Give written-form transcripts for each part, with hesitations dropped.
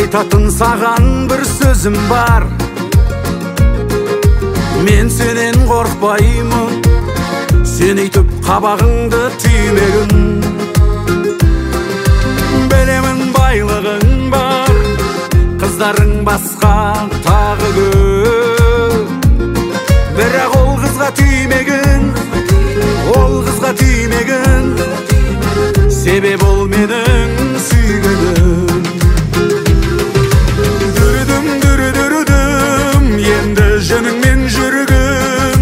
айтатын саған бір сөзім бар. Мен сенен қорқпаймын, сен өйтіп қабағыңды түймегін. Білемін байлығың бар, қыздарың басқа тағы көп. Бірақ ол қызға түймегін, ол қызға түймегін. Себеп ол менің сүйгенім. Дүрдім, енді жөніңмен жүргін.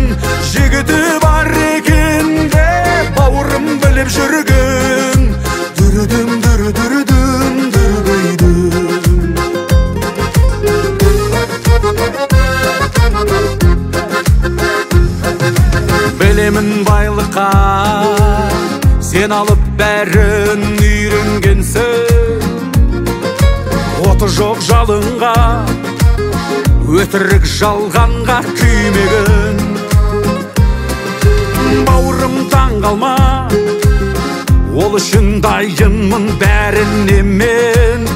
Жігіті бар екен деп бауырым біліп жүргін. Дүрдім, білемін байлыққа сен алып бәрін үйренгенсің. Оты жоқ жалынға, өтірік жалғанға күймегін. Бауырым таң қалма, ол үшін дайынмын бәріне мен.